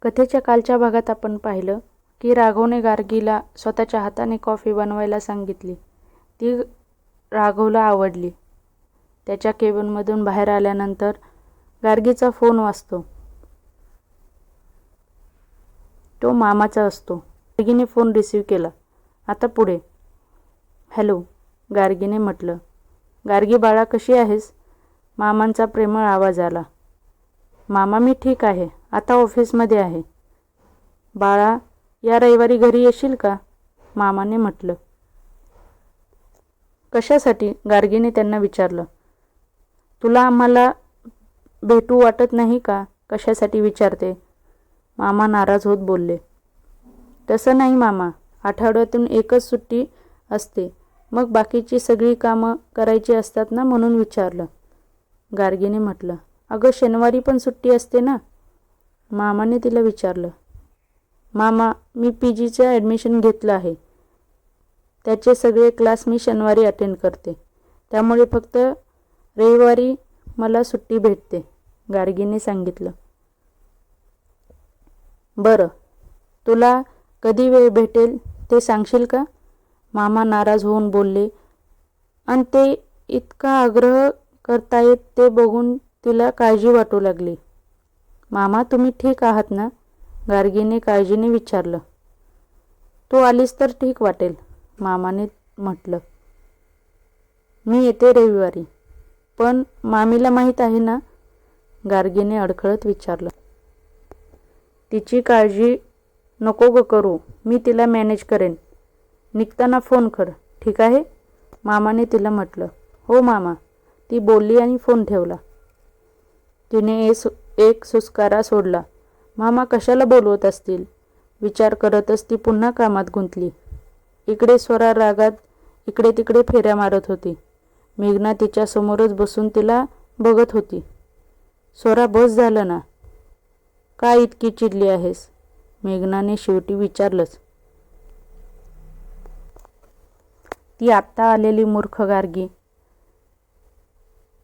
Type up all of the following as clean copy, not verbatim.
कथेच्या कालच्या भागात आपण पाहिलं की राघवने गार्गीला स्वतःच्या हाताने कॉफी बनवायला सांगितली. ती राघवला आवडली. त्याच्या केबिनमधून बाहेर आल्यानंतर गार्गीचा फोन वाजतो. तो मामाचा असतो. गार्गीने फोन रिसीव्ह केला. आता पुढे. हॅलो, गार्गीने म्हटलं. गार्गी बाळा, कशी आहेस? मामांचा प्रेमळ आवाज आला. मामा, मी ठीक आहे. आता ऑफिसमध्ये आहे. बाळा, या रविवारी घरी येशील का? मामाने म्हटलं. कशासाठी? गार्गीने त्यांना विचारलं. तुला आम्हाला भेटू वाटत नाही का? कशासाठी विचारते? मामा नाराज होत बोलले. तसं नाही मामा, आठवड्यातून एकच सुट्टी असते. मग बाकीची सगळी कामं करायची असतात ना, म्हणून विचारलं. गार्गीने म्हटलं. अगं, शनिवारी पण सुट्टी असते ना? मामाने तिला विचारलं. मामा, मी PGचं ॲडमिशन घेतलं आहे. त्याचे सगळे क्लास मी शनिवारी अटेंड करते. त्यामुळे फक्त रविवारी मला सुट्टी भेटते, गार्गीने सांगितलं. बरं, तुला कधी वेळ भेटेल ते सांगशील का? मामा नाराज होऊन बोलले. आणि ते इतका आग्रह करतायत ते बघून तिला काळजी वाटू लागली. मामा, तुम्ही ठीक आहात ना? गार्गीने काळजीने विचारलं. तू आलीस तर ठीक वाटेल, मामाने म्हटलं. मी येते रविवारी. पण मामीला माहीत आहे ना? गार्गीने अडखळत विचारलं. तिची काळजी नको ग करू. मी तिला मॅनेज करेन. निघताना फोन कर, ठीक आहे? मामाने तिला म्हटलं. हो मामा, ती बोलली आणि फोन ठेवला. तिने एक सुस्कारा सोडला. मामा कशाला बोलवत असतील? विचार करतच ती पुन्हा कामात गुंतली. इकडे स्वरा रागात इकडे तिकडे फेऱ्या मारत होती. मेघना तिच्या समोरच बसून तिला बघत होती. स्वरा, बस झालं ना? का इतकी चिडली आहेस? मेघनाने शेवटी विचारलंच. ती आत्ता आलेली मूर्ख गार्गी.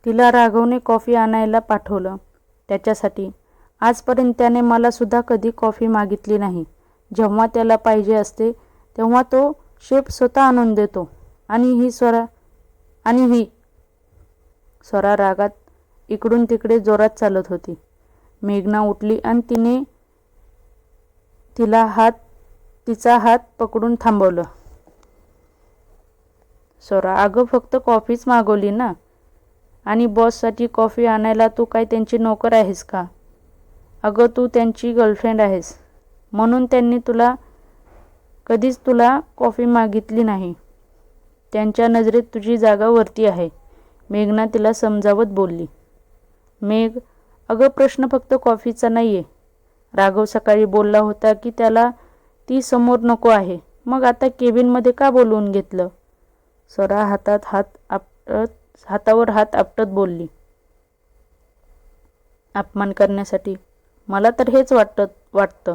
तिला राघवने कॉफी आणायला पाठवलं त्याच्यासाठी. आजपर्यंत त्याने मला सुद्धा कधी कॉफी मागितली नाही. जेव्हा त्याला पाहिजे असते तेव्हा तो शेफ स्वतः आणून देतो. आणि ही स्वरा रागात इकडून तिकडे जोरात चालत होती. मेघना उठली आणि तिने तिचा हात पकडून थांबवलं. स्वरा, अगं फक्त कॉफीच मागवली ना. आणि बॉससाठी कॉफी आणायला तू काय त्यांची नोकर आहेस का? अगं, तू त्यांची गर्लफ्रेंड आहेस. म्हणून त्यांनी कधीच तुला कॉफी मागितली नाही. त्यांच्या नजरेत तुझी जागा वरती आहे, मेघना तिला समजावत बोलली. मेघ, अगं प्रश्न फक्त कॉफीचा नाहीये. राघव सकाळी बोलला होता की त्याला ती समोर नको आहे. मग आता केबिनमध्ये का बोलवून घेतलं? स्वरा हातावर हात आपटत बोलली. अपमान करण्यासाठी. मला तर हेच वाटतं.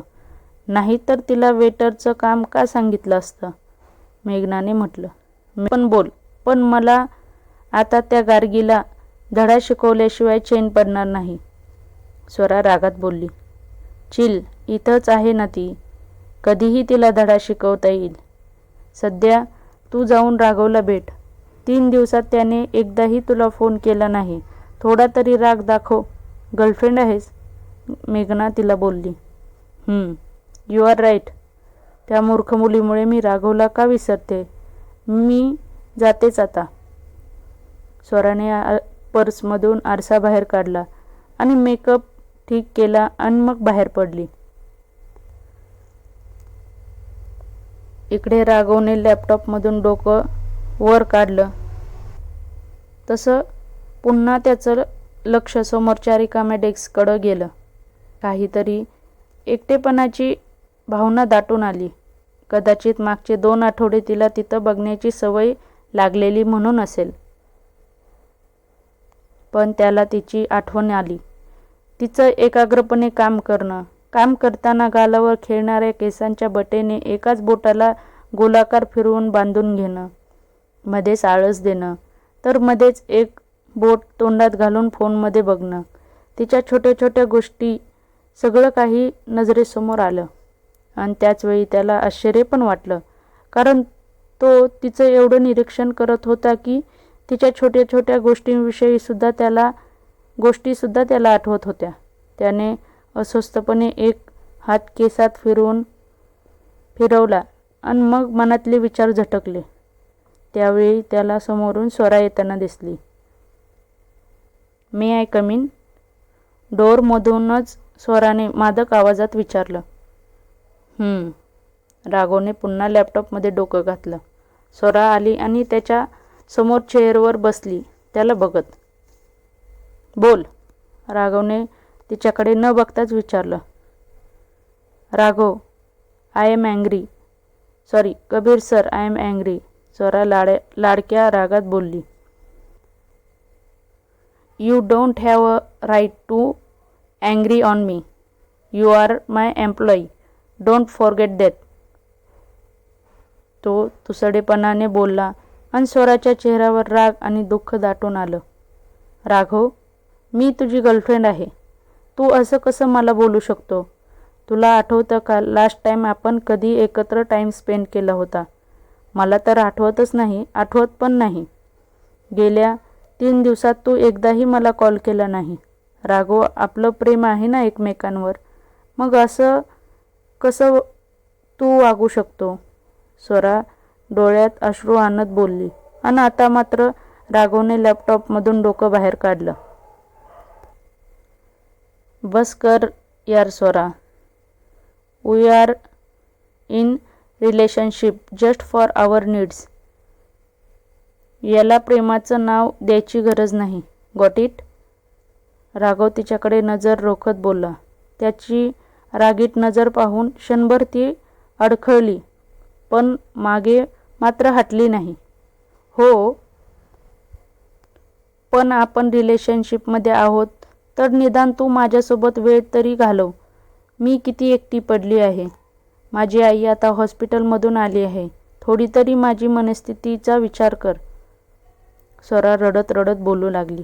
नाही तर तिला वेटरचं काम का सांगितलं असतं? मेघनाने म्हटलं. पण बोल, पण मला आता त्या गार्गीला धडा शिकवल्याशिवाय चैन पडणार नाही, स्वरा रागात बोलली. चिल, इथंच आहे ना ती. कधीही तिला धडा शिकवता येईल. सध्या तू जाऊन राघवला भेट. 3 दिवसात त्याने एकदाही तुला फोन केला नाही. थोडा तरी राग दाखव. गर्लफ्रेंड आहेस, मेघना तिला बोलली. You are right. त्या मूर्ख मुलीमुळे मी राघवला का विसरते? मी जातेच आता. स्वराने पर्समधून आरसा बाहेर काढला आणि मेकअप ठीक केला आणि मग बाहेर पडली. इकडे राघवने लॅपटॉपमधून डोकं वर काढलं. तसं पुन्हा त्याचं लक्ष समोरच्या रिकाम्या डेस्ककडं गेलं. काहीतरी एकटेपणाची भावना दाटून आली. कदाचित मागचे 2 आठवडे तिला तिथं बघण्याची सवय लागलेली म्हणून असेल. पण त्याला तिची आठवण आली. तिचं एकाग्रपणे काम करणं. काम करताना गालावर खेळणाऱ्या केसांच्या बटेने एकाच बोटाला गोलाकार फिरवून बांधून घेणं. मध्येच आळस देणं. तर मध्येच एक बोट तोंडात घालून फोनमध्ये बघणं. तिच्या छोट्या छोट्या गोष्टी सगळं काही नजरेसमोर आलं. आणि त्याचवेळी त्याला आश्चर्य पण वाटलं, कारण तो तिचं एवढं निरीक्षण करत होता की तिच्या छोट्या छोट्या गोष्टींविषयीसुद्धा त्याला आठवत होत्या. त्याने अस्वस्थपणे एक हात केसात फिरवला आणि मग मनातले विचार झटकले. त्यावेळी त्याला समोरून स्वरा येताना दिसली. मे आय कम इन? डोअरमधूनच स्वराने मादक आवाजात विचारलं. राघवने पुन्हा लॅपटॉपमध्ये डोकं घातलं. स्वरा आली आणि त्याच्या समोर चेअरवर बसली, त्याला बघत. बोल, राघवने तिच्याकडे न बघताच विचारलं. Raghav, I am angry. Sorry Kabir sir, I am angry. Swara लाडक्या रागात बोलली. You don't have a right to angry on me. You are my employee. Don't forget that. तो तुसडेपणाने बोलला आणि स्वराच्या चेहऱ्यावर राग आणि दुःख दाटून आलं. राघव, मी तुझी गर्लफ्रेंड आहे. तू असं कसं मला बोलू शकतो? तुला आठवतं का लास्ट टाईम आपण कधी एकत्र टाईम स्पेंड केला होता? मला तर आठवत पण नाही. गेल्या 3 दिवसात तू एकदाही मला कॉल केला नाही. राघव, आपलं प्रेम आहे ना एकमेकांवर, मग असं कसं तू वागू शकतो? स्वरा डोळ्यात अश्रू आणत बोलली. आणि आता मात्र राघवने लॅपटॉपमधून डोकं बाहेर काढलं. बस कर यार Swara. We are in relationship just for our needs. याला प्रेमाचं नाव द्यायची गरज नाही. Got it? राघव तिच्याकडे नजर रोखत बोलला. त्याची रागीट नजर पाहून क्षणभर ती अडखळली, पण मागे मात्र हटली नाही. हो, पण आपण रिलेशनशिपमध्ये आहोत तर निदान तू माझ्यासोबत वेळ तरी घालव. मी किती एकटी पडली आहे. माझी आई आता हॉस्पिटलमधून आली आहे. थोडी तरी माझी मनस्थितीचा विचार कर. स्वरा रडत रडत बोलू लागली.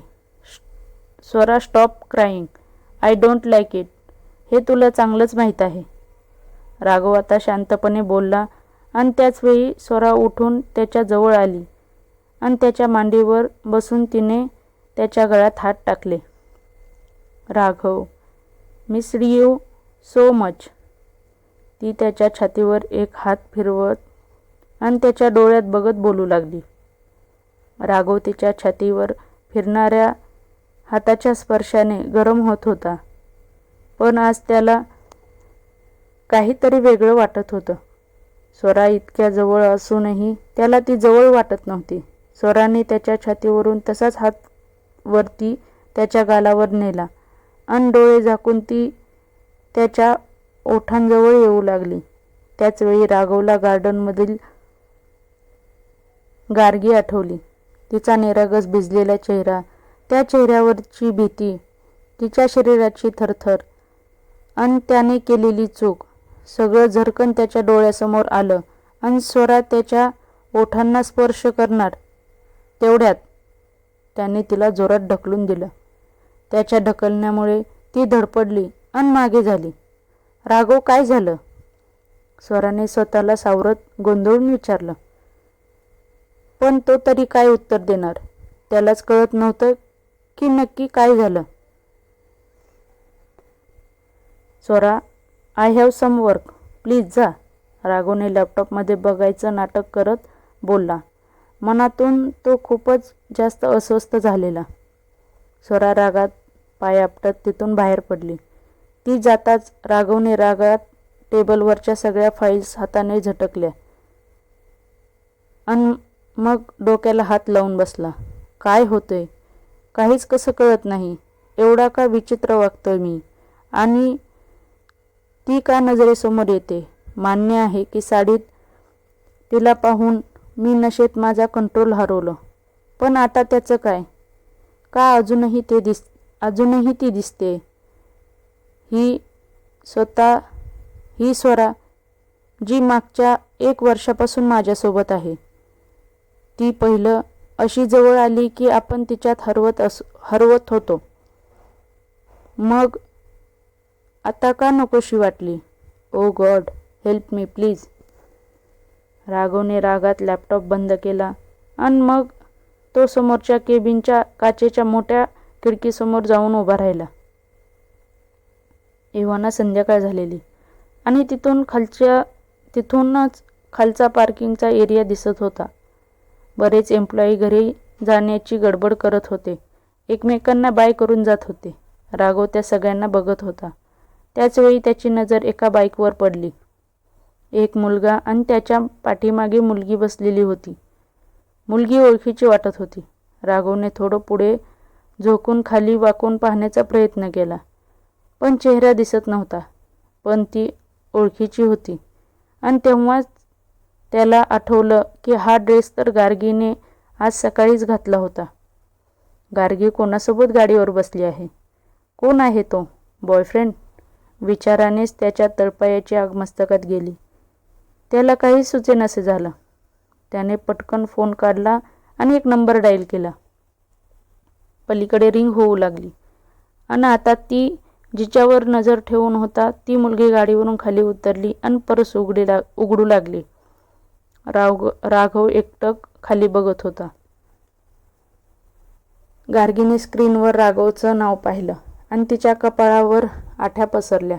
Swara, stop crying. I don't like it. हे तुला चांगलंच माहीत आहे. राघव आता शांतपणे बोलला आणि त्याचवेळी स्वरा उठून त्याच्या जवळ आली आणि त्याच्या मांडीवर बसून तिने त्याच्या गळ्यात हात टाकले. Raghav, missed you so much. ती त्याच्या छातीवर एक हात फिरवत आणि त्याच्या डोळ्यात बघत बोलू लागली. राघव तिच्या छातीवर फिरणाऱ्या हाताच्या स्पर्शाने गरम होत होता, पण आज त्याला काहीतरी वेगळं वाटत होतं. स्वरा इतक्या जवळ असूनही त्याला ती जवळ वाटत नव्हती. स्वराने त्याच्या छातीवरून तसाच हात वरती त्याच्या गालावर नेला आणि डोळे झाकून ती त्याच्या ओठांजवळ येऊ लागली. त्याचवेळी राघवला गार्डनमधील गार्गी आठवली. तिचा निरागस भिजलेला चेहरा, त्या चेहऱ्यावरची भीती, तिच्या शरीराची थरथर आणि त्याने केलेली चूक, सगळं झरकन त्याच्या डोळ्यासमोर आलं. आणि स्वरा त्याच्या ओठांना स्पर्श करणार तेवढ्यात त्याने तिला जोरात ढकलून दिलं. त्याच्या ढकलण्यामुळे ती धडपडली आणि मागे झाली. राघव, काय झालं? स्वराने स्वतःला सावरत गोंधळून विचारलं. पण तो तरी काय उत्तर देणार? त्यालाच कळत नव्हतं की नक्की काय झालं. Swara, I have some work, please जा. राघवने लॅपटॉपमध्ये बघायचं नाटक करत बोलला. मनातून तो खूपच जास्त अस्वस्थ झालेला. स्वरा रागात पाय आपटत तिथून बाहेर पडली. ती जाताच राघवने रागात टेबलवरच्या सगळ्या फाईल्स हाताने झटकल्या आणि मग डोक्याला हात लावून बसला. काय होतंय? काहीच कसं कळत नाही. एवढा का विचित्र वागतोय मी? आणि ती का नजरेसमोर येते? मान्य आहे की साडीत तिला पाहून मी नशेत माझा कंट्रोल हरवलं, पण आता त्याचं काय? का अजूनही ती दिसते? ही स्वरा जी मागच्या 1 वर्षापासून माझ्यासोबत आहे. ती पहिलं अशी जवळ आली की आपण तिच्यात हरवत होतो. मग आता का नकोशी वाटली? ओ गॉड, हेल्प मी प्लीज. राघवने रागात लॅपटॉप बंद केला आणि मग तो समोरच्या केबिनच्या काचेच्या मोठ्या खिडकीसमोर जाऊन उभा राहिला. एव्हाना संध्याकाळ झालेली आणि तिथूनच खालचा पार्किंगचा एरिया दिसत होता. बरेच एम्प्लॉई घरी जाण्याची गडबड करत होते. एकमेकांना बाय करून जात होते. राघव त्या सगळ्यांना बघत होता. त्याचवेळी त्याची नजर एका बाईकवर पडली. एक मुलगा आणि त्याच्या पाठीमागे मुलगी बसलेली होती. मुलगी ओळखीची वाटत होती. राघवने थोडं पुढे झोकून खाली वाकून पाहण्याचा प्रयत्न केला, पण चेहरा दिसत नव्हता. पण ती ओळखीची होती. आणि तेव्हाच त्याला आठवलं की हा ड्रेस तर गार्गीने आज सकाळीच घातला होता. गार्गी कोणासोबत गाडीवर बसली आहे? कोण आहे तो? बॉयफ्रेंड? विचारानेच त्याच्या तळपायाची आग मस्तकात गेली. त्याला काही सुचेनासे झालं. त्याने पटकन फोन काढला आणि एक नंबर डायल केला. पलीकडे रिंग होऊ लागली आणि आता ती जिच्यावर नजर ठेवून होता ती मुलगी गाडीवरून खाली उतरली आणि परस उघडू लागली. राघव एकटक खाली बघत होता. गार्गीने स्क्रीनवर राघवचं नाव पाहिलं आणि तिच्या कपाळावर आठ्या पसरल्या.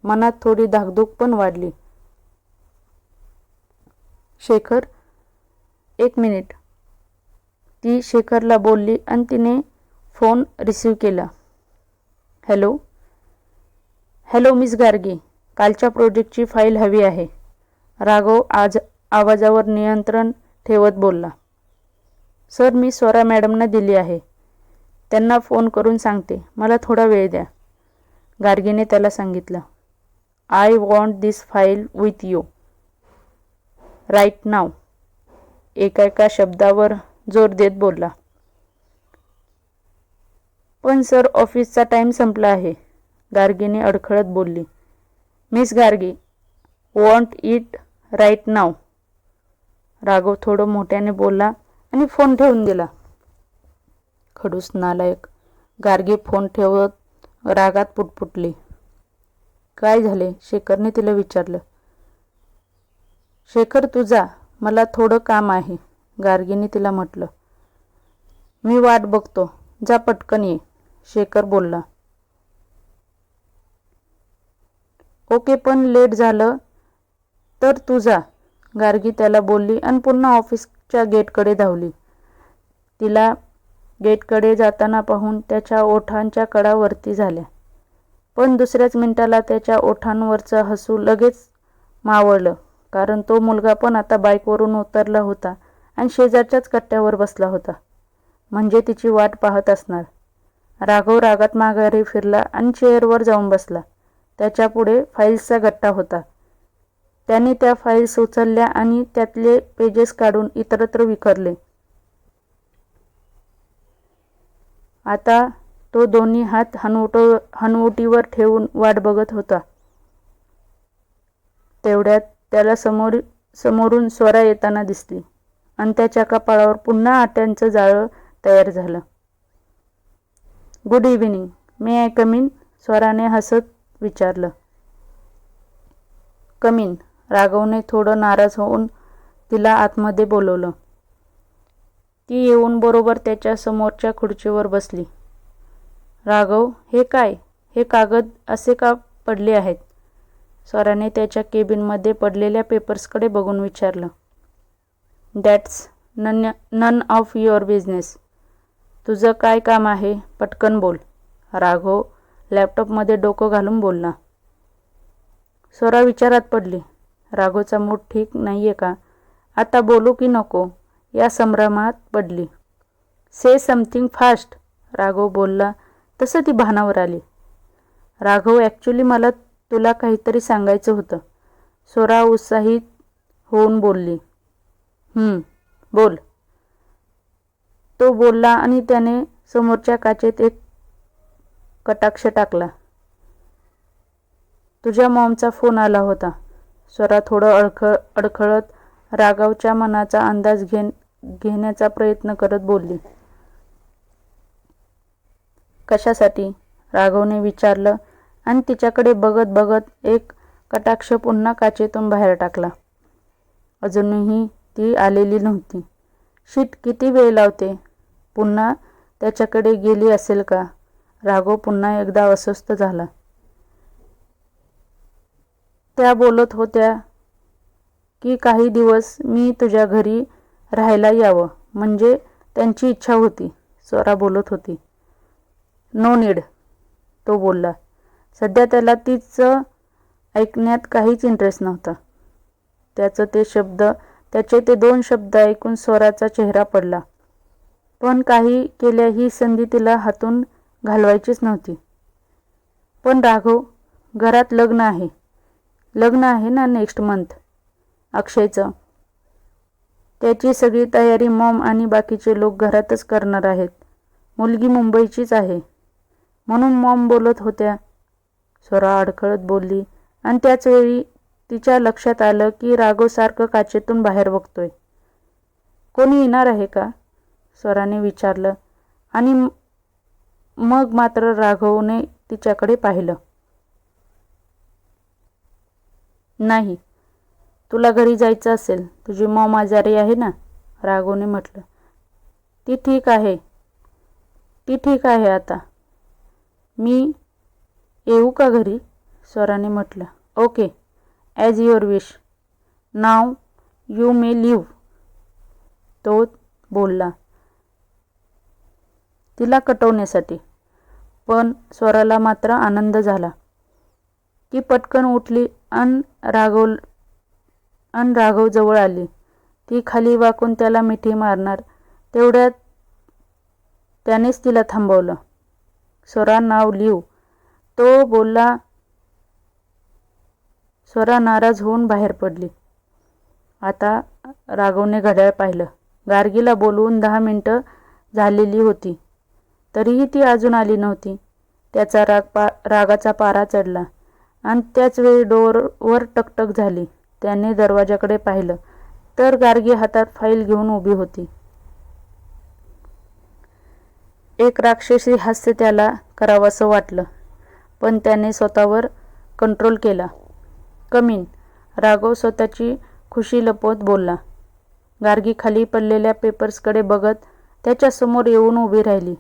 मनात थोडी धाकधूक पण वाढली. शेखर, 1 मिनिट. ती शेखरला बोलली आणि तिने फोन रिसीव्ह केला. हॅलो. हॅलो मिस गार्गी, कालच्या प्रोजेक्टची फाईल हवी आहे. राघव आवाजावर नियंत्रण ठेवत बोलला. सर, मी स्वरा मॅडमना दिली आहे. त्यांना फोन करून सांगते. मला थोडा वेळ द्या. गार्गीने त्याला सांगितलं. I want this file with you right now. एका शब्दावर जोर देत बोलला. पण सर, ऑफिसचा टाइम संपला आहे. गार्गीने अडखळत बोलली. Miss Gargi, want it right now. Raghav थोडं मोठ्याने बोलला आणि फोन ठेवून दिला. खडूस नालायक. गार्गी फोन ठेवत रागात पुटपुटली. काय झाले? शेखरने तिला विचारलं. शेखर, तू जा, मला थोडं काम आहे, गार्गीने तिला म्हटलं. मी वाट बघतो, जा पटकन ये, शेखर बोलला. ओके, पण लेट झालं तर तू जा, गार्गी त्याला बोलली आणि पुन्हा ऑफिसच्या गेटकडे धावली. तिला गेटकडे जाताना पाहून त्याच्या ओठांच्या कडा वरती झाल्या. पण दुसऱ्याच मिनिटाला त्याच्या ओठांवरचं हसू लगेच मावळलं, कारण तो मुलगा पण आता बाईकवरून उतरला होता आणि शेजारच्याच कट्ट्यावर बसला होता. म्हणजे तिची वाट पाहत असणार. राघव रागात माघारी फिरला आणि चेअरवर जाऊन बसला. त्याच्या पुढे फाईल्सचा गट्टा होता. त्याने त्या फाईल्स उचलल्या आणि त्यातले पेजेस काढून इतरत्र विखरले. आता तो दोन्ही हात हनवटीवर ठेवून वाट बघत होता. तेवढ्यात त्याला समोरून स्वरा येताना दिसली आणि त्याच्या कपाळावर पुन्हा आट्यांचं जाळं तयार झालं. Good evening, may I come in? स्वराने हसत विचारलं. Come in. राघवने थोडं नाराज होऊन तिला आतमध्ये बोलवलं. ती येऊन बरोबर त्याच्या समोरच्या खुर्चीवर बसली. राघव, हे काय? हे कागद असे का पडले आहेत? स्वराने त्याच्या केबिनमध्ये पडलेल्या पेपर्सकडे बघून विचारलं. That's none of your business. तुझं काय काम आहे? पटकन बोल, राघव लॅपटॉपमध्ये डोकं घालून बोलला. स्वरा विचारात पडली. राघवचा मूड ठीक नाहीये का? आता बोलू की नको या संभ्रमात पडली. से समथिंग फास्ट, राघव बोलला तसं ती भानावर आली. राघव, ॲक्च्युली मला तुला काहीतरी सांगायचं होतं, स्वरा उत्साहित होऊन बोलली. बोल. तो बोलला आणि त्याने समोरच्या काचेत एक कटाक्ष टाकला. तुझ्या मॉमचा फोन आला होता. स्वरा थोडं अडखळत राघवच्या मनाचा अंदाज घेण्याचा प्रयत्न करत बोलली. कशासाठी? राघवने विचारलं आणि तिच्याकडे बघत बघत एक कटाक्ष पुन्हा काचेतून बाहेर टाकला. अजूनही ती आलेली नव्हती. शिट, किती वेळ लावते? पुन्हा त्याच्याकडे गेली असेल का? राघव पुन्हा एकदा अस्वस्थ झाला. त्या बोलत होत्या की काही दिवस मी तुझ्या घरी राहायला यावं, म्हणजे त्यांची इच्छा होती. स्वरा बोलत होती. नो नीड, तो बोलला. सध्या त्याला तिचं ऐकण्यात काहीच इंटरेस्ट नव्हता. त्याचे ते 2 शब्द ऐकून स्वराचा चेहरा पडला. पण काही केल्या ही संधी तिला हातून घालवायचीच नव्हती. पण राघव, घरात लग्न आहे ना नेक्स्ट मंथ, अक्षयचं. त्याची सगळी तयारी मॉम आणि बाकीचे लोक घरातच करणार आहेत. मुलगी मुंबईचीच आहे म्हणून मॉम बोलत होत्या. स्वरा अडखळत बोलली आणि त्याच वेळी तिच्या लक्षात आलं की राघव सारखं काचेतून बाहेर बघतोय. कोणी येणार आहे का? स्वराने विचारलं आणि मग मात्र राघवने तिच्याकडे पाहिलं. नाही, तुला घरी जायचं असेल. तुझी मॉम आजारी आहे ना, राघवने म्हटलं. ती ठीक आहे आता. मी येऊ का घरी? स्वराने म्हटलं. Okay, as your wish. Now you may leave, तो बोलला तिला कटवण्यासाठी. पण स्वराला मात्र आनंद झाला. ती पटकन उठली अन राघव जवळ आली. ती खाली वाकून त्याला मिठी मारणार तेवढ्यात त्यानेच तिला थांबवलं. स्वरा, नाव लिव्ह, तो बोलला. स्वरा नाराज होऊन बाहेर पडली. आता राघवने घड्याळ पाहिलं. गार्गीला बोलवून 10 मिनिटं झालेली होती. तरीही ती अजून आली नव्हती. त्याचा रागाचा पारा चढला आणि त्याच वेळी डोअरवर टकटक झाली. त्याने दरवाजाकडे पाहिलं तर गार्गी हातात फाईल घेऊन उभी होती. एक राक्षसी हास्य त्याला करावंसं वाटलं, पण त्याने स्वतःवर कंट्रोल केला. कम इन, राघव स्वतःची खुशी लपवत बोलला. गार्गी खाली पडलेल्या पेपर्सकडे बघत त्याच्यासमोर येऊन उभी राहिली.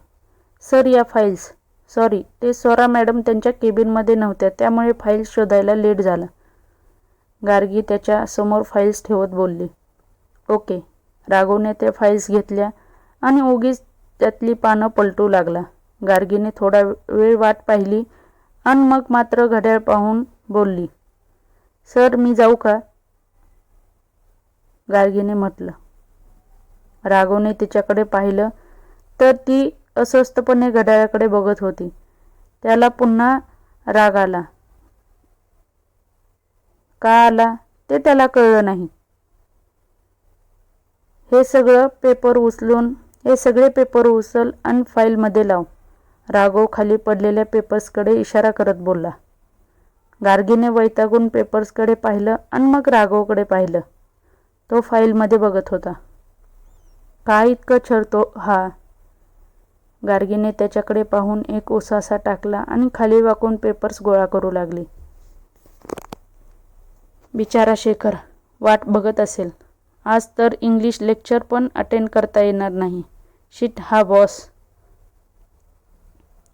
सर, या फाईल्स. सॉरी, ते स्वरा मॅडम त्यांच्या केबिनमध्ये नव्हत्या, त्यामुळे फाईल्स शोधायला लेट झाला. गार्गी त्याच्या समोर फाईल्स ठेवत बोलली. ओके. राघवने त्या फाईल्स घेतल्या आणि उगीच त्यातली पानं पलटू लागला. गार्गीने थोडा वेळ वाट पाहिली आणि मग मात्र घड्याळ पाहून बोलली. सर, मी जाऊ का? गार्गीने म्हटलं. राघवने तिच्याकडे पाहिलं तर ती अस्वस्थपणे घड्याळाकडे बघत होती. त्याला पुन्हा राग आला. का आला ते त्याला कळलं नाही. हे सगळे पेपर उचल आणि फाईलमध्ये लाव, राघव खाली पडलेल्या पेपर्सकडे इशारा करत बोलला. गार्गीने वैतागून पेपर्सकडे पाहिलं आणि मग राघवकडे पाहिलं. तो फाईलमध्ये बघत होता. काय इतकं छळतो हा? गार्गीने त्याच्याकडे पाहून एक उसासा टाकला आणि खाली वाकून पेपर्स गोळा करू लागली. बिचारा शेखर वाट बघत असेल. आज तर इंग्लिश लेक्चर पण अटेंड करता येणार नाही. शिट, हा बॉस.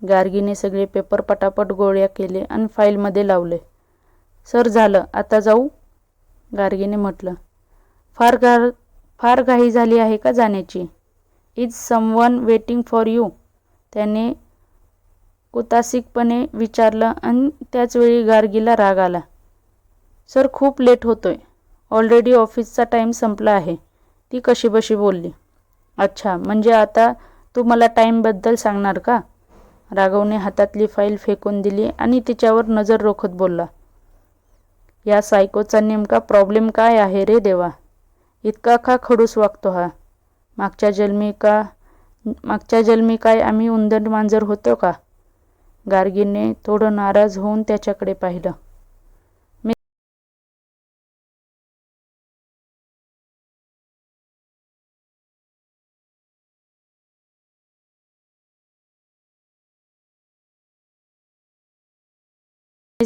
गार्गीने सगळे पेपर पटापट गोळ्या केले आणि फाईलमध्ये लावले. सर, झालं, आता जाऊ? गार्गीने म्हटलं. फार घाई झाली आहे का जाण्याची? Is someone waiting for you? त्याने कुत्सिकपणे विचारलं आणि त्याच वेळी गार्गीला राग आला. सर, खूप लेट होतोय. ऑलरेडी ऑफिसचा टाईम संपला आहे, ती कशीबशी बोलली. अच्छा, म्हणजे आता तू मला टाईमबद्दल सांगणार का? राघवने हातातली फाईल फेकून दिली आणि तिच्यावर नजर रोखत बोलला. या सायकोचा नेमका प्रॉब्लेम काय आहे रे देवा? इतका का खडूस वागतो हा? मागच्या जन्मी काय आम्ही उंदर मांजर होतो का? गार्गीने थोडं नाराज होऊन त्याच्याकडे पाहिलं.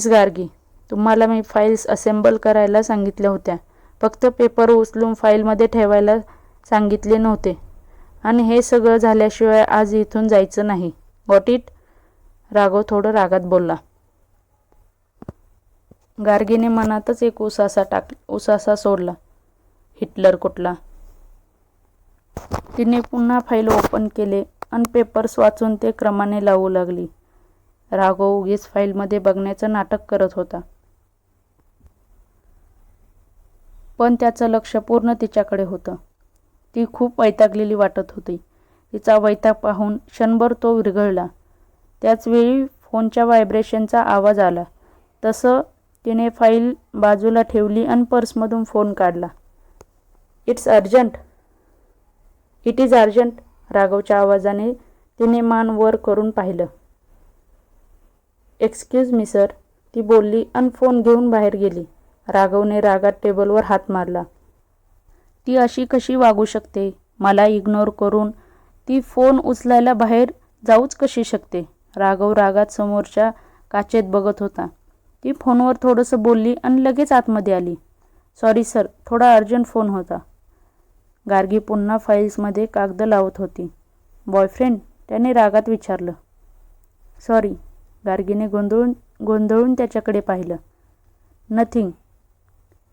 मिस गार्गी, तुम्हाला मी फाईल्स असेंबल करायला सांगितल्या होत्या. फक्त पेपर उचलून फाईलमध्ये ठेवायला सांगितले नव्हते. आणि हे सगळं झाल्याशिवाय आज इथून जायचं नाही. Got it? राघव थोडं रागात बोलला. गार्गीने मनातच एक उसासा सोडला. हिटलर कुठला. तिने पुन्हा फाईल ओपन केले आणि पेपर्स वाचून ते क्रमाने लावू लागली. राघव उगीच फाईलमध्ये बघण्याचं नाटक करत होता. पण त्याचं लक्ष पूर्ण तिच्याकडे होतं. ती खूप वैतागलेली वाटत होती. तिचा वैताग पाहून क्षणभर तो विरघळला. त्याचवेळी फोनच्या व्हायब्रेशनचा आवाज आला. तसं तिने फाईल बाजूला ठेवली आणि पर्समधून फोन काढला. It's urgent. It is urgent. राघवच्या आवाजाने तिने मान वर करून पाहिलं. एक्सक्यूज मी सर, ती बोलली आणि फोन घेऊन बाहेर गेली. राघवने रागात टेबलवर हात मारला. ती अशी कशी वागू शकते? मला इग्नोर करून ती फोन उचलायला बाहेर जाऊच कशी शकते? राघव रागात समोरच्या काचेत बघत होता. ती फोनवर थोडंसं बोलली आणि लगेच आतमध्ये आली. सॉरी सर, थोडा अर्जंट फोन होता. गार्गी पुन्हा फाईल्समध्ये कागद लावत होती. बॉयफ्रेंड? त्याने रागात विचारलं. सॉरी. गार्गीने गोंधळून त्याच्याकडे पाहिलं. नथिंग.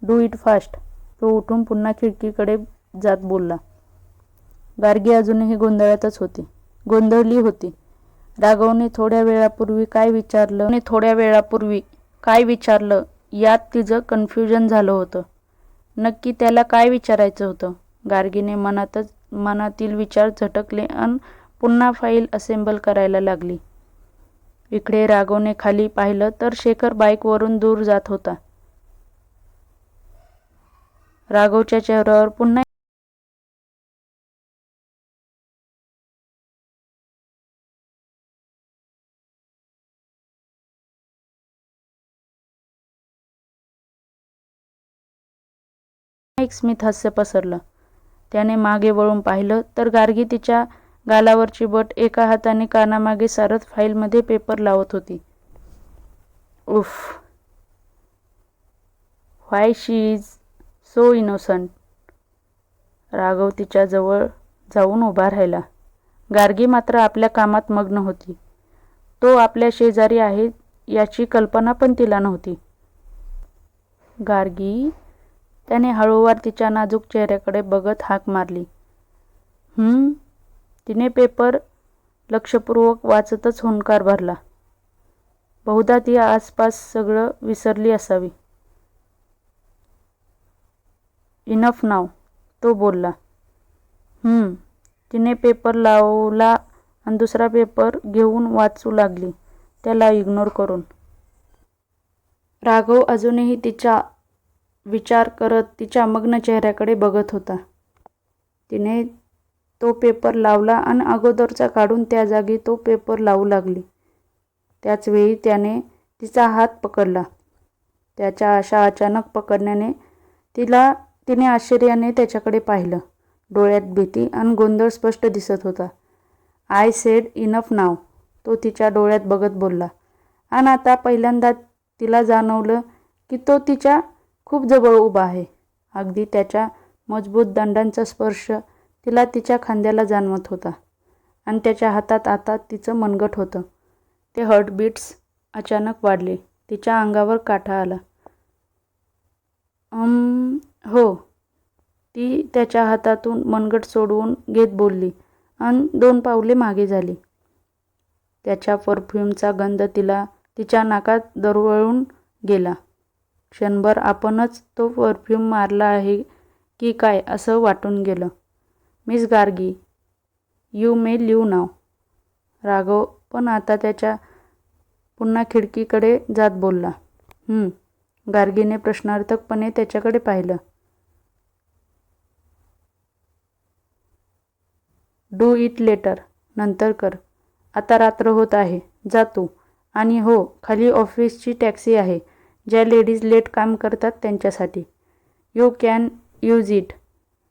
Do it fast. तो उठून पुन्हा खिडकीकडे जात बोलला. गार्गी अजूनही गोंधळली होती. राघवने थोड्या वेळापूर्वी काय विचारलं यात तिचं कन्फ्युजन झालं होतं. नक्की त्याला काय विचारायचं होतं? गार्गीने मनातील विचार झटकले आणि पुन्हा फाईल असेंबल करायला लागली. इकडे राघवने खाली पाहिलं तर शेखर बाईकवरून दूर जात होता. राघवच्या चेहऱ्यावर पुन्हा एक स्मित हास्य पसरलं. त्याने मागे वळून पाहिलं तर गार्गी तिच्या गालावरची बोट एका हाताने कानामागे सारत फाईलमध्ये पेपर लावत होती. उफ. व्हाय शी इज सो इनोसंट. राघव तिच्या जवळ जाऊन उभा राहिला. गार्गी मात्र आपल्या कामात मग्न होती. तो आपल्या शेजारी आहे याची कल्पना पण तिला नव्हती. गार्गी? त्याने हळूवार तिच्या नाजूक चेहऱ्याकडे बघत हाक मारली. तिने पेपर लक्षपूर्वक वाचतच हुंकार भरला. बहुधा ती आसपास सगळं विसरली असावी. इनफ नाव. तो बोलला. तिने पेपर लावला आणि दुसरा पेपर घेऊन वाचू लागली, त्याला इग्नोर करून. राघव अजूनही तिचा विचार करत तिच्या मग्न चेहऱ्याकडे बघत होता. तिने तो पेपर लावला आणि अगोदरचा काढून त्या जागी तो पेपर लावू लागली. त्याचवेळी त्याने तिचा हात पकडला. त्याच्या अशा अचानक पकडण्याने तिने आश्चर्याने त्याच्याकडे पाहिलं. डोळ्यात भीती आणि गोंधळ स्पष्ट दिसत होता. आय सेड इनफ नाव. तो तिच्या डोळ्यात बघत बोलला. आणि आता पहिल्यांदा तिला जाणवलं की तो तिच्या खूप जवळ उभा आहे. अगदी त्याच्या मजबूत दंडांचा स्पर्श तिला तिच्या खांद्याला जाणवत होता आणि त्याच्या हातात आता तिचं मनगट होतं. ते हार्टबीट्स अचानक वाढले. तिच्या अंगावर काटा आला. हो. ती त्याच्या हातातून मनगट सोडवून घेत बोलली आणि 2 पावले मागे झाली. त्याच्या परफ्यूमचा गंध तिच्या नाकात दरवळून गेला. क्षणभर आपणच तो परफ्यूम मारला आहे की काय असं वाटून गेलं. Miss Gargi, you may leave now. Raghav पण आता त्याच्या पुन्हा खिडकीकडे जात बोलला. गार्गीने प्रश्नार्थकपणे त्याच्याकडे पाहिलं. Do it later. नंतर कर. आता रात्र होत आहे. जा तू. आणि हो, खाली ऑफिसची टॅक्सी आहे. ज्या लेडीज लेट काम करतात त्यांच्यासाठी. You can use it.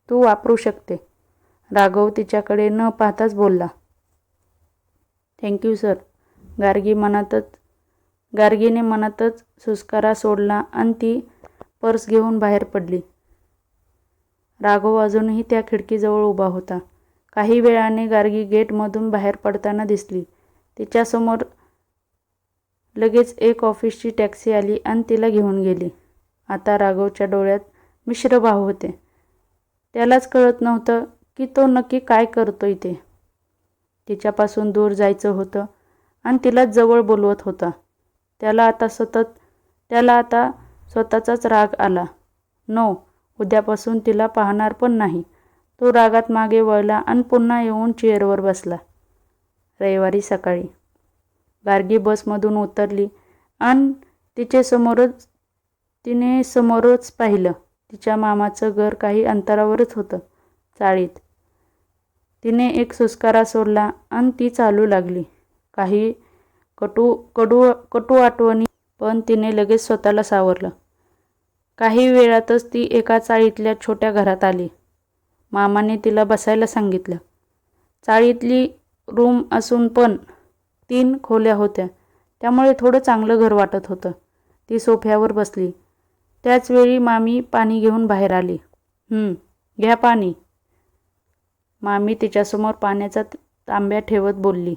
तू वापरू शकते. राघव तिच्याकडे न पाहताच बोलला. Thank you sir. गार्गीने मनातच सुस्कारा सोडला आणि ती पर्स घेऊन बाहेर पडली. राघव अजूनही त्या खिडकीजवळ उभा होता. काही वेळाने गार्गी गेटमधून बाहेर पडताना दिसली. तिच्यासमोर लगेच एक ऑफिसची टॅक्सी आली आणि तिला घेऊन गेली. आता राघवच्या डोळ्यात मिश्र भाव होते. त्यालाच कळत नव्हतं की तो नक्की काय करतोय ते. तिच्यापासून दूर जायचं होतं आणि तिलाच जवळ बोलवत होता. त्याला आता स्वतःचाच राग आला. नो, उद्यापासून तिला पाहणार पण नाही. तो रागात मागे वळला आणि पुन्हा येऊन चेअरवर बसला. रविवारी सकाळी गार्गी बसमधून उतरली आणि तिने समोरच पाहिलं. तिच्या मामाचं घर काही अंतरावरच होतं, चाळीत. तिने एक सुस्कारा सोडला आणि ती चालू लागली. काही कटू आठवणी, पण तिने लगेच स्वतःला सावरलं. काही वेळातच ती एका चाळीतल्या छोट्या घरात आली. मामाने तिला बसायला सांगितलं. चाळीतली रूम असून पण 3 खोल्या होत्या, त्यामुळे थोडं चांगलं घर वाटत होतं. ती सोफ्यावर बसली. त्याचवेळी मामी पाणी घेऊन बाहेर आली. घ्या पाणी. मामी तिच्यासमोर पाण्याचा तांब्या ठेवत बोलली.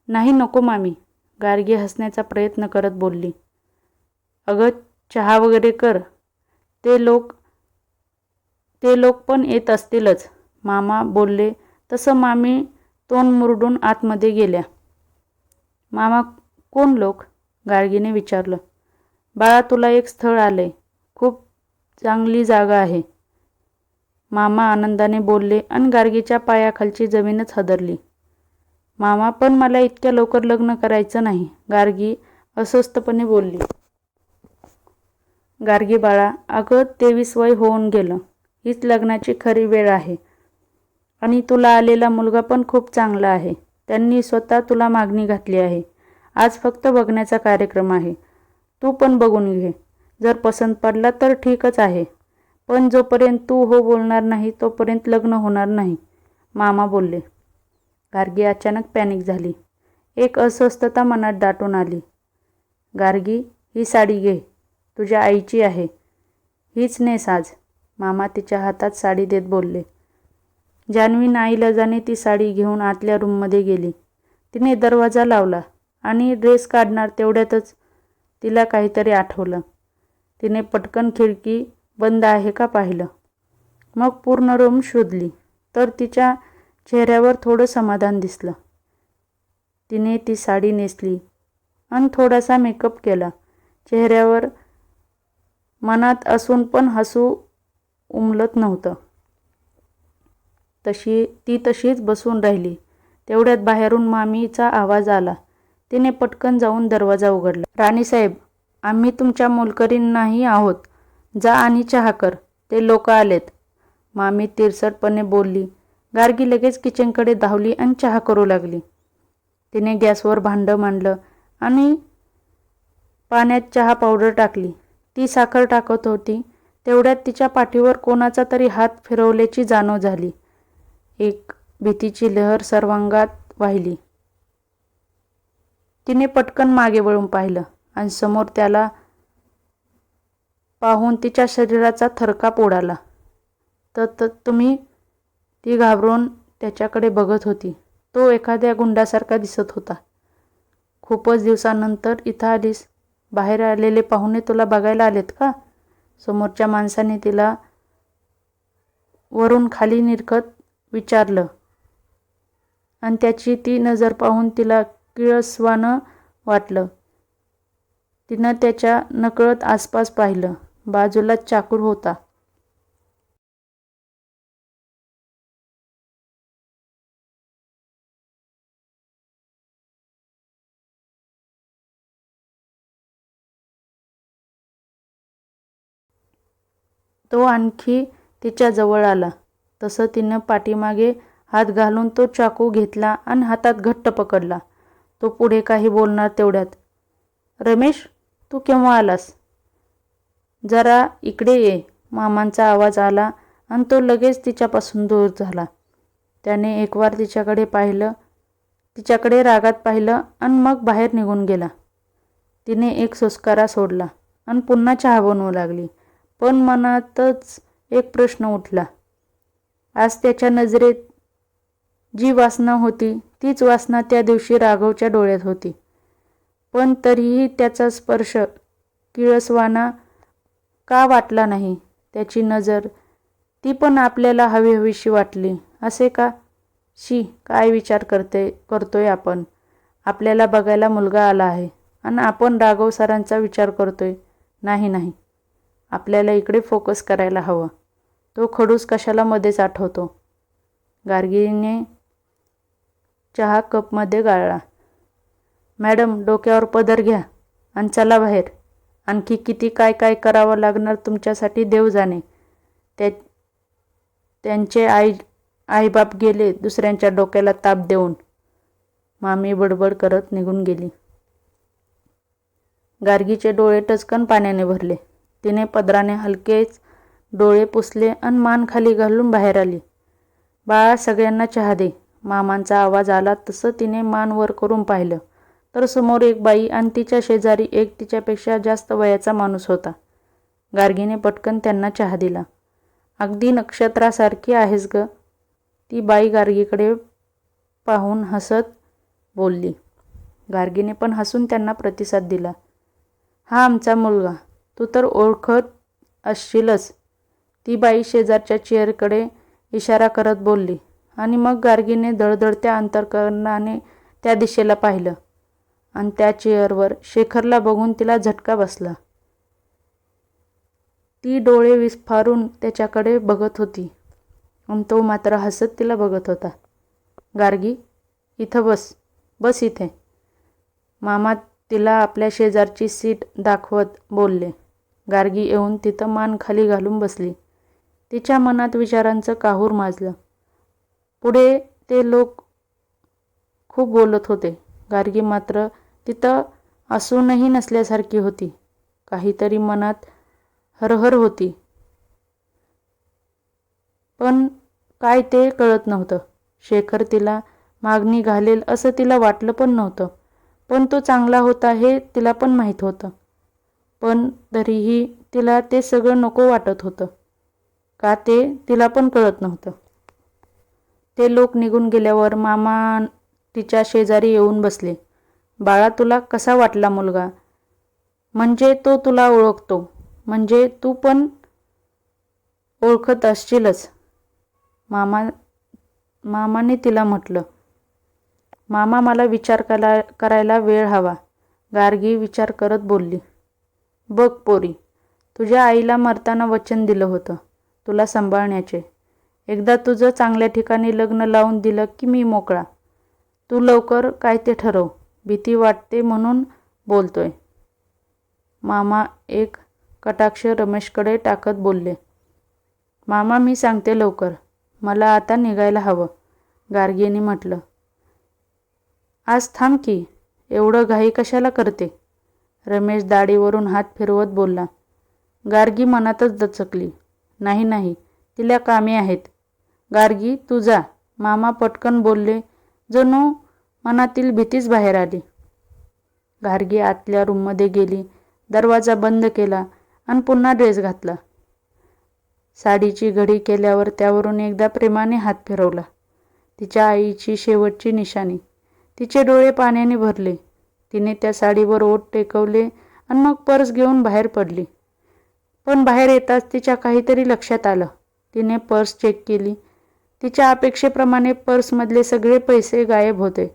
नाही, नको मामी. गार्गी हसण्याचा प्रयत्न करत बोलली. अगं, चहा वगैरे कर. ते लोक पण येत असतीलच, मामा बोलले तसं मामी तोंड मुरडून आतमध्ये गेल्या. मामा, कोण लोक? गार्गीने विचारलं. बाळा, तुला एक स्थळ आलंय. खूप चांगली जागा आहे, मामा आनंदाने बोलले आणि गार्गीच्या पायाखालची जमीनच हादरली. मामा, पण मला इतक्या लवकर लग्न करायचं नाही, गार्गी अस्वस्थपणे बोलली. गार्गी बाळा, अगं 23 वय होऊन गेलं. हीच लग्नाची खरी वेळ आहे. आणि तुला आलेला मुलगा पण खूप चांगला आहे. त्यांनी स्वतः तुला मागणी घातली आहे. आज फक्त बघण्याचा कार्यक्रम आहे. तू पण बघून घे. जर पसंत पडला तर ठीकच आहे, पण जोपर्यंत तू हो बोलणार नाही तोपर्यंत लग्न होणार नाही, मामा बोलले. गार्गी अचानक पॅनिक झाली. एक अस्वस्थता मनात दाटून आली. गार्गी, ही साडी घे. तुझ्या आईची आहे. हीच नेस आज, मामा तिच्या हातात साडी देत बोलले. जान्हवी नाईलाजाने ती साडी घेऊन आतल्या रूममध्ये गेली. तिने दरवाजा लावला आणि ड्रेस काढणार तेवढ्यातच तिला काहीतरी आठवलं. तिने पटकन खिडकी बंद आहे का पाहिलं. मग पूर्ण रूम शोधली तर तिच्या चेहऱ्यावर थोडं समाधान दिसलं. तिने ती साडी नेसली आणि थोडासा मेकअप केला. चेहऱ्यावर मनात असून पण हसू उमलत नव्हतं. ती तशीच बसून राहिली. तेवढ्यात बाहेरून मामीचा आवाज आला. तिने पटकन जाऊन दरवाजा उघडला. राणीसाहेब, आम्ही तुमच्या मोलकरीण नाही आहोत. जा आणि चहा कर. ते लोक आलेत, मामी तिरसटपणे बोलली. गार्गी लगेच किचनकडे धावली आणि चहा करू लागली. तिने गॅसवर भांडं मांडलं आणि पाण्यात चहा पावडर टाकली. ती साखर टाकत होती तेवढ्यात तिच्या पाठीवर कोणाचा तरी हात फिरवल्याची जाणीव झाली. एक भीतीची लहर सर्वांगात वाहिली. तिने पटकन मागे वळून पाहिलं आणि समोर त्याला पाहून तिच्या शरीराचा थरकाप उडाला. तुम्ही? ती घाबरून त्याच्याकडे बघत होती. तो एखाद्या गुंडासारखा दिसत होता. खूपच दिवसानंतर इथं आलीस? बाहेर आलेले पाहुणे तुला बघायला आलेत का? समोरच्या माणसाने तिला वरून खाली निरखत विचारलं आणि त्याची ती नजर पाहून तिला किळसवाणं वाटलं. तिनं त्याच्या नकळत आसपास पाहिलं. बाजूलाच चाकूर होता. तो आणखी तिच्या जवळ आला. तसं तिनं पाठीमागे हात घालून तो चाकू घेतला आणि हातात घट्ट पकडला. तो पुढे काही बोलणार तेवढ्यात, रमेश, तू केव्हा आलास? जरा इकडे ये, मामांचा आवाज आला आणि तो लगेच तिच्यापासून दूर झाला. त्याने एकवार तिच्याकडे रागात पाहिलं आणि मग बाहेर निघून गेला. तिने एक सुस्कारा सोडला आणि पुन्हा चहा बनवू लागली. पण मनातच एक प्रश्न उठला. आज त्याच्या नजरेत जी वासना होती तीच वासना त्या दिवशी राघवच्या डोळ्यात होती. पण तरीही त्याचा स्पर्श किळसवाना का वाटला नाही? त्याची नजर ती पण आपल्याला हवीहवीशी वाटली असे का? शी, काय विचार करतोय आपण? आपल्याला बघायला मुलगा आला आहे आणि आपण राघव सरांचा विचार करतोय. नाही, आपल्याला इकडे फोकस करायला हवं. तो खडूस कशाला मध्येच आठवतो. गार्गीने चहा कपमध्ये गाळला. मॅडम, डोक्यावर पदर घ्या आणि चला बाहेर. आणखी किती काय काय करावं लागणार तुमच्यासाठी देव जाणे. त्यांचे आईबाप गेले दुसऱ्यांच्या डोक्याला ताप देऊन. मामी बडबड करत निघून गेली. गार्गीचे डोळे टचकन पाण्याने भरले. तिने पदराने हलकेच डोळे पुसले आणि मान खाली घालून बाहेर आली. बाळा, सगळ्यांना चहा दे. मामांचा आवाज आला तसं तिने मान वर करून पाहिलं तर समोर एक बाई आणि तिच्या शेजारी एक तिच्यापेक्षा जास्त वयाचा माणूस होता. गार्गीने पटकन त्यांना चहा दिला. अगदी नक्षत्रासारखी आहेस ग, ती बाई गार्गीकडे पाहून हसत बोलली. गार्गीने पण हसून त्यांना प्रतिसाद दिला. हा आमचा मुलगा, तू तर ओळखत असशीलच, ती बाई शेजारच्या चेअरकडे इशारा करत बोलली. आणि मग गार्गीने धडधडत्या अंतःकरणाने त्या दिशेला पाहिलं आणि त्या चेअरवर शेखरला बघून तिला झटका बसला. ती डोळे विस्फारून त्याच्याकडे बघत होती आणि तो मात्र हसत तिला बघत होता. गार्गी, इथं बस इथे. मामा तिला आपल्या शेजारची सीट दाखवत बोलले. गार्गी येऊन तिथं मान खाली घालून बसली. तिच्या मनात विचारांचं काहूर माजलं. पुढे ते लोक खूप बोलत होते. गार्गी मात्र तिथं असूनही नसल्यासारखी होती. काहीतरी मनात हरहर होती. पण काय ते कळत नव्हतं. शेखर तिला मागणी घालेल असं तिला वाटलं पण नव्हतं. पण तो चांगला होता हे तिला पण माहीत होतं. पण तरीही तिला ते सगळं नको वाटत होतं. का ते तिला पण कळत नव्हतं. ते लोक निघून गेल्यावर मामा तिच्या शेजारी येऊन बसले. बाळा, तुला कसा वाटला मुलगा? म्हणजे तो तुला ओळखतो, म्हणजे तू पण ओळखत असशीलच, मामाने तिला म्हटलं. मामा, मला विचार करायला वेळ हवा, गार्गी विचार करत बोलली. बघ पोरी, तुझ्या आईला मरताना वचन दिलं होतं तुला सांभाळण्याचे. एकदा तुझं चांगल्या ठिकाणी लग्न लावून दिलं की मी मोकळा. तू लवकर काय ते ठरव. भीती वाटते म्हणून बोलतोय. मामा एक कटाक्ष रमेशकडे टाकत बोलले. मामा, मी सांगते लवकर, मला आता निघायला हवं, गार्गीने म्हटलं. आज थांब की, एवढं घाई कशाला करते? रमेश दाढीवरून हात फिरवत बोलला. गार्गी मनातच दचकली. नाही, तिला कामे आहेत. गार्गी, तू जा, मामा पटकन बोलले. जणू मनातील भीतीच बाहेर आली. गार्गी आतल्या रूममध्ये गेली, दरवाजा बंद केला आणि पुन्हा ड्रेस घातला. साडीची घडी केल्यावर त्यावरून एकदा प्रेमाने हात फिरवला. तिच्या आईची शेवटची निशाणी. तिचे डोळे पाण्याने भरले. तिने त्या साडीवर ओठ टेकवले आणि मग पर्स घेऊन बाहेर पडली. पण बाहेर येताच तिच्या काहीतरी लक्षात आलं. तिने पर्स चेक केली. तिच्या अपेक्षेप्रमाणे पर्समधले सगळे पैसे गायब होते.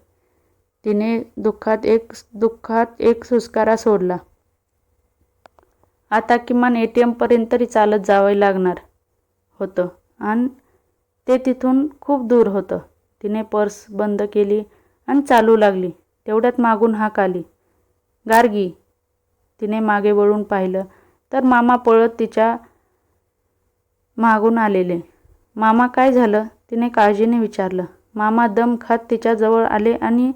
तिने दुःखात एक सुस्कारा सोडला. आता किमान ATM पर्यंत तरी चालत जावं लागणार होतं आणि ते तिथून खूप दूर होतं. तिने पर्स बंद केली आणि चालू लागली. तेवढ्यात मागून हाक आली. गार्गी. तिने मागे वळून पाहिलं तर मामा पळत तिच्या मागून आलेले. मामा, काय झालं? तिने काळजीने विचारलं. मामा दम खात तिच्या जवळ आले आणि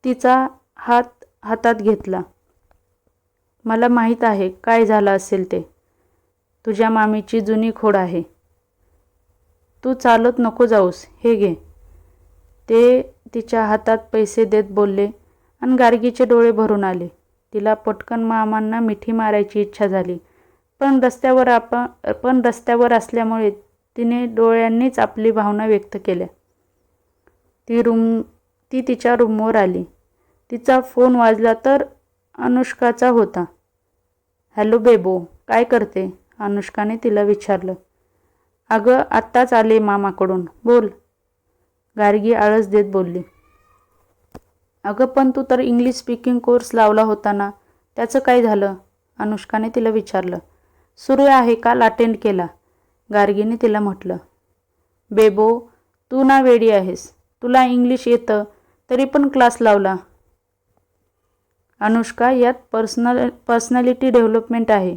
तिचा हात हातात घेतला. मला माहीत आहे काय झालं असेल ते. तुझ्या मामीची जुनी खोड आहे. तू चालत नको जाऊस, हे घे. ते तिच्या हातात पैसे देत बोलले आणि गार्गीचे डोळे भरून आले. तिला पटकन मामांना मिठी मारायची इच्छा झाली. पण रस्त्यावर असल्यामुळे तिने डोळ्यांनीच आपली भावना व्यक्त केल्या. ती तिच्या रूमवर आली. तिचा फोन वाजला तर अनुष्काचा होता. हॅलो बेबो, काय करते? अनुष्काने तिला विचारलं. अगं आत्ताच आले मामाकडून, बोल, गार्गी आळस देत बोलली. अगं पण तू तर इंग्लिश स्पीकिंग कोर्स लावला होता ना, त्याचं काय झालं? अनुष्काने तिला विचारलं. सुरू आहे, काल अटेंड केला, गार्गीने तिला म्हटलं. बेबो, तू ना वेडी आहेस, तुला इंग्लिश येतं तरी पण क्लास लावला. अनुष्का, यात पर्सनॅलिटी डेव्हलपमेंट आहे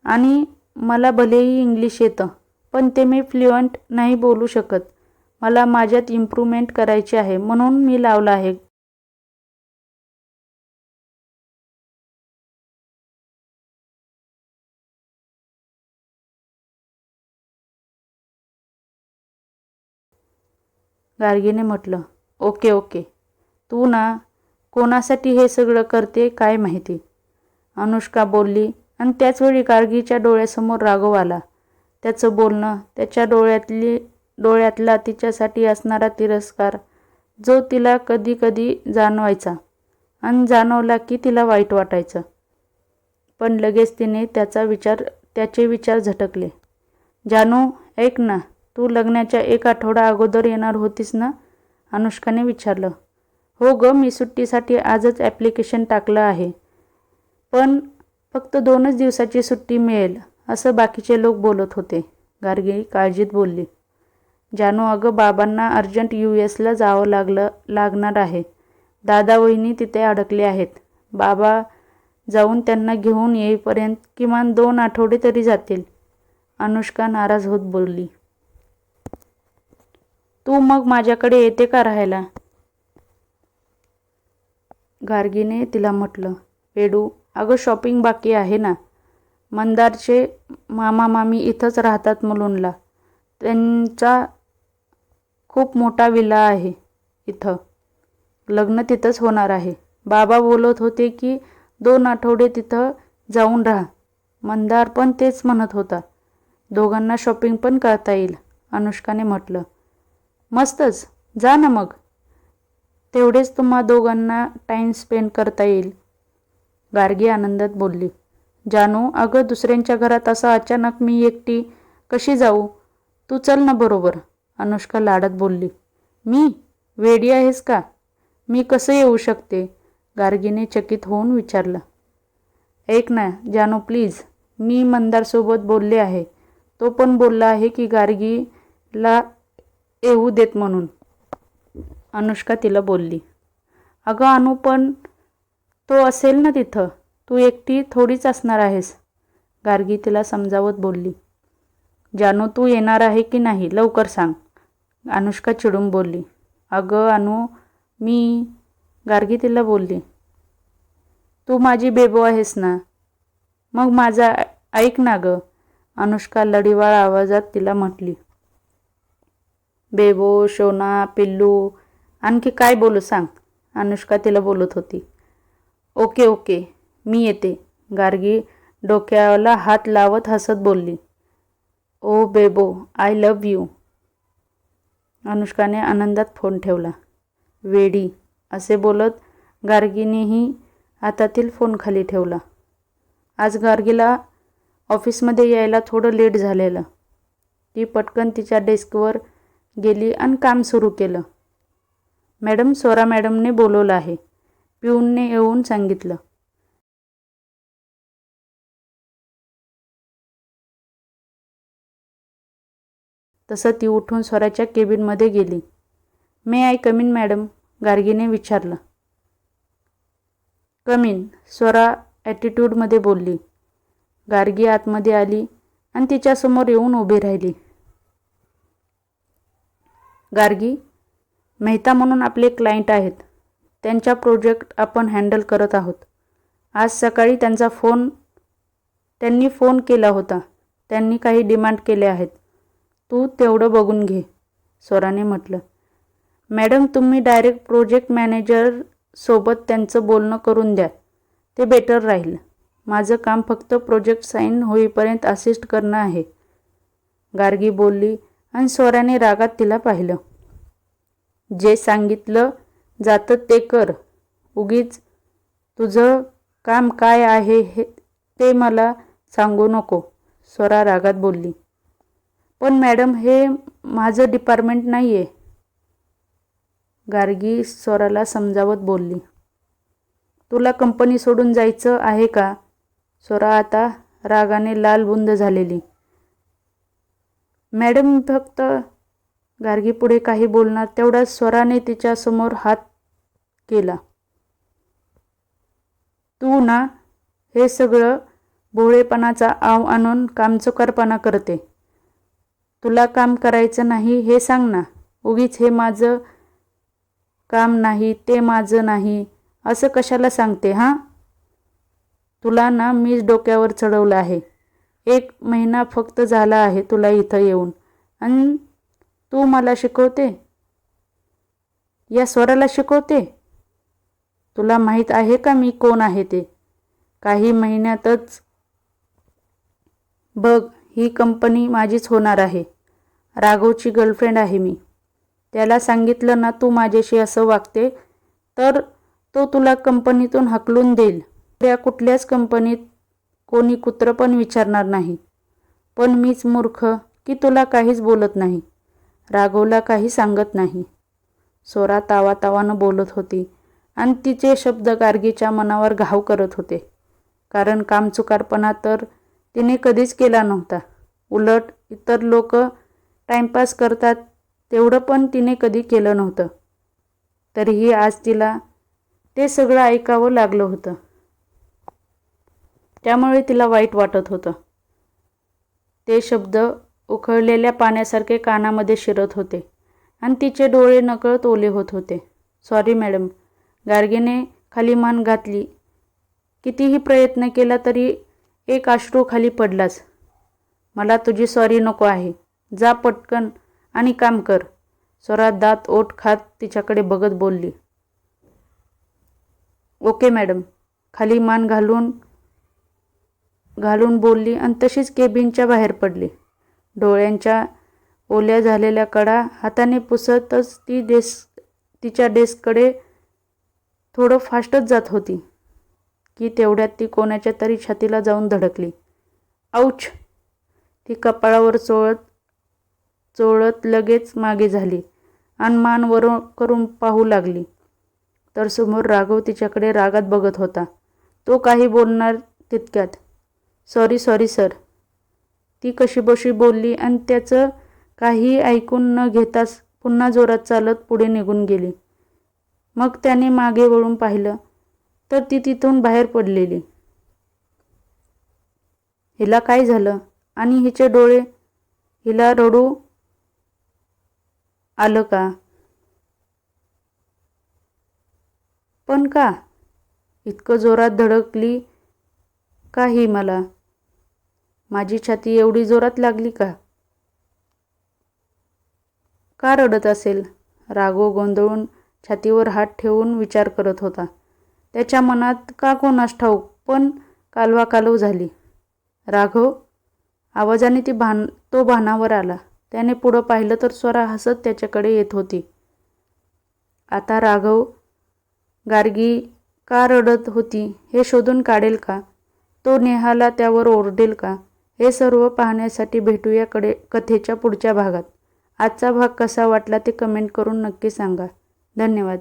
आणि मला भलेही इंग्लिश येतं पण ते मी फ्लुएंट नाही बोलू शकत. मला माझ्यात इम्प्रूव्हमेंट करायची आहे म्हणून मी लावला आहे. गार्गीने म्हटलं. ओके, तू ना कोणासाठी हे सगळं करते काय माहिती, अनुष्का बोलली आणि त्याचवेळी गार्गीच्या डोळ्यासमोर राघव आला. त्याचं बोलणं, त्याच्या डोळ्यातला तिच्यासाठी असणारा तिरस्कार जो तिला कधी कधी जाणवायचा आणि जाणवला की तिला वाईट वाटायचं. पण लगेच तिने त्याचे विचार झटकले. जानू, ऐक ना, तू लग्नाच्या 1 आठवडा अगोदर येणार होतीस ना, अनुष्काने विचारलं. हो ग, मी सुट्टीसाठी आजच ॲप्लिकेशन टाकलं आहे, पण फक्त 2च दिवसाची सुट्टी मिळेल असं बाकीचे लोक बोलत होते, गार्गी काळजीत बोलली. जानू, अगं बाबांना अर्जंट US ला जावं लागणार आहे. दादा वहिनी तिथे अडकले आहेत. बाबा जाऊन त्यांना घेऊन येईपर्यंत किमान 2 आठवडे तरी जातील, अनुष्का नाराज होत बोलली. तू मग माझ्याकडे येते का राहायला? गार्गीने तिला म्हटलं. पेडू, अगं शॉपिंग बाकी आहे ना. मंदारचे मामा मामी इथंच राहतात मुलुंडला. त्यांचा खूप मोठा विला आहे इथं. लग्न तिथंच होणार आहे. बाबा बोलत होते की 2 आठवडे तिथं जाऊन राहा. मंदार पण तेच म्हणत होता. दोघांना शॉपिंग पण करता येईल, अनुष्काने म्हटलं. मस्तच, जा ना मग. तेवढेच तुम्हा दोघांना टाईम स्पेंड करता येईल, गार्गी आनंदात बोलली. जानू, अगं दुसऱ्यांच्या घरात असं अचानक मी एकटी कशी जाऊ? तू चल ना बरोबर, अनुष्का लाडत बोलली. मी? वेडी आहेस का? मी कसं येऊ शकते? गार्गीने चकित होऊन विचारलं. ऐक ना जानू प्लीज, मी मंदारसोबत बोलले आहे. तो पण बोलला आहे की गार्गीला येऊ देत म्हणून, अनुष्का तिला बोलली. अगं अनु, पण तो असेल ना तिथं, तू एकटी थोडीच असणार आहेस, गार्गी तिला समजावत बोलली. जानू, तू येणार आहे की नाही लवकर सांग, अनुष्का चिडून बोलली. अगं अनु, गार्गी तिला बोलली. तू माझी बेबो आहेस ना, मग माझा ऐक ना गं, अनुष्का लढीवाळ आवाजात तिला म्हटली. बेबो, शोना, पिल्लू, आणखी काय बोलू सांग, अनुष्का तिला बोलत होती. ओके, मी येते, गार्गी डोक्याला हात लावत हसत बोलली. ओ बेबो, आय लव्ह यू. अनुष्काने आनंदात फोन ठेवला. वेडी, असे बोलत गार्गीनेही हातातील फोन खाली ठेवला. आज गार्गीला ऑफिसमध्ये यायला थोडं लेट झालेलं. ती पटकन तिच्या डेस्कवर गेली आणि काम सुरू केलं. मॅडम, स्वरा मॅडमने बोलवलं आहे, पिऊनने येऊन सांगितलं. तसं ती उठून स्वराच्या केबिनमध्ये गेली. मे आय कम इन मॅडम, गार्गीने विचारलं. कम इन, स्वरा ॲटिट्यूडमध्ये बोलली. गार्गी आतमध्ये आली आणि तिच्यासमोर येऊन उभी राहिली. गार्गी, मेहता म्हणून आपले क्लायंट आहेत, त्यांच्या प्रोजेक्ट आपण हँडल करत आहोत. आज सकाळी त्यांनी फोन केला होता. त्यांनी काही डिमांड केले आहेत, तू तेवढं बघून घे, स्वराने म्हटलं. मॅडम, तुम्ही डायरेक्ट प्रोजेक्ट मॅनेजर सोबत त्यांचं बोलणं करून द्या, ते बेटर राहील. माझं काम फक्त प्रोजेक्ट साईन होईपर्यंत असिस्ट करणं आहे, गार्गी बोलली आणि स्वराने रागात तिला पाहिलं. जे सांगितलं जातं ते कर. उगीच तुझं काम काय आहे ते मला सांगू नको, स्वरा रागात बोलली. पण मॅडम, हे माझं डिपार्टमेंट नाही आहे, गार्गी स्वराला समजावत बोलली. तुला कंपनी सोडून जायचं आहे का? स्वरा आता रागाने लालबुंद झालेली. मॅडम फक्त, गार्गी पुढे काही बोलणार तेवढ्यात स्वराने तिच्या समोर हात केला. तू ना हे सगळं भोळेपणाचा आव आणून कामचुकारपणा करते. तुला काम करायचं नाही हे सांग ना. उगीच हे माझं काम नाही, ते माझं नाही असं कशाला सांगते हां? तुला ना मीच डोक्यावर चढवलं आहे. 1 महिना फक्त झाला आहे तुला इथं येऊन, आणि तू मला शिकवते, या स्वराला शिकवते. तुला माहीत आहे का मी कोण आहे ते? काही महिन्यातच बघ, ही कंपनी माझीच होणार आहे. राघवची गर्लफ्रेंड आहे मी. त्याला सांगितलं ना तू माझ्याशी असं वागते तर तो तुला कंपनीतून हकलून देईल. कुठल्याच कंपनीत कोणी कुत्रं पण विचारणार नाही. पण मीच मूर्ख की तुला काहीच बोलत नाही, राघवला काही सांगत नाही. स्वरा तावातावानं बोलत होती आणि तिचे शब्द गार्गीच्या मनावर घाव करत होते. कारण कामचुकारपणा तर तिने कधीच केला नव्हता. उलट इतर लोक टाइमपास करतात तेवढं पण तिने कधी केलं नव्हतं. तरीही आज तिला ते सगळं ऐकावं लागलं होतं. त्यामुळे तिला वाईट वाटत होतं. ते शब्द उकळलेल्या पाण्यासारखे कानामध्ये शिरत होते आणि तिचे डोळे नकळत ओले होत होते. सॉरी मॅडम, गार्गीने खाली मान घातली. कितीही प्रयत्न केला तरी एक अश्रू खाली पडलाच. मला तुझी सॉरी नको आहे. जा पटकन आणि काम कर, स्वरा दात ओठ खात तिच्याकडे बघत बोलली. ओके मॅडम, खाली मान घालून बोलली आणि तशीच केबिनच्या बाहेर पडली. डोळ्यांच्या ओल्या झालेल्या कडा हाताने पुसतच ती तिच्या डेस्ककडे थोडं फास्टच जात होती की तेवढ्यात ती कोणाच्या तरी छातीला जाऊन धडकली. आऊच! ती कपाळावर चोळत लगेच मागे झाली आणि मान वर करून पाहू लागली तर समोर राघव तिच्याकडे रागात बघत होता. तो काही बोलणार तितक्यात सॉरी सर, ती कशीबशी बोलली आणि त्याचं काही ऐकून न घेताच पुन्हा जोरात चालत पुढे निघून गेली. मग त्याने मागे वळून पाहिलं तर ती तिथून बाहेर पडलेली. हिला काय झालं आणि हिचे डोळे, हिला रडू आलं का? पण का इतकं जोरात धडकली का ही मला? माझी छाती एवढी जोरात लागली का? का रडत असेल? राघव गोंधळून छातीवर हात ठेवून विचार करत होता. त्याच्या मनात का कोणास ठाऊक पण कालवाकालव झाली. राघव, आवाजाने तो भानावर आला. त्याने पुढं पाहिलं तर स्वरा हसत त्याच्याकडे येत होती. आता राघव गार्गी का रडत होती हे शोधून काढेल का? तो नेहाला त्यावर ओरडेल का? हे सर्व पाहण्यासाठी भेटूया कथेच्या पुढच्या भागात. आजचा भाग कसा वाटला ते कमेंट करून नक्की सांगा. धन्यवाद.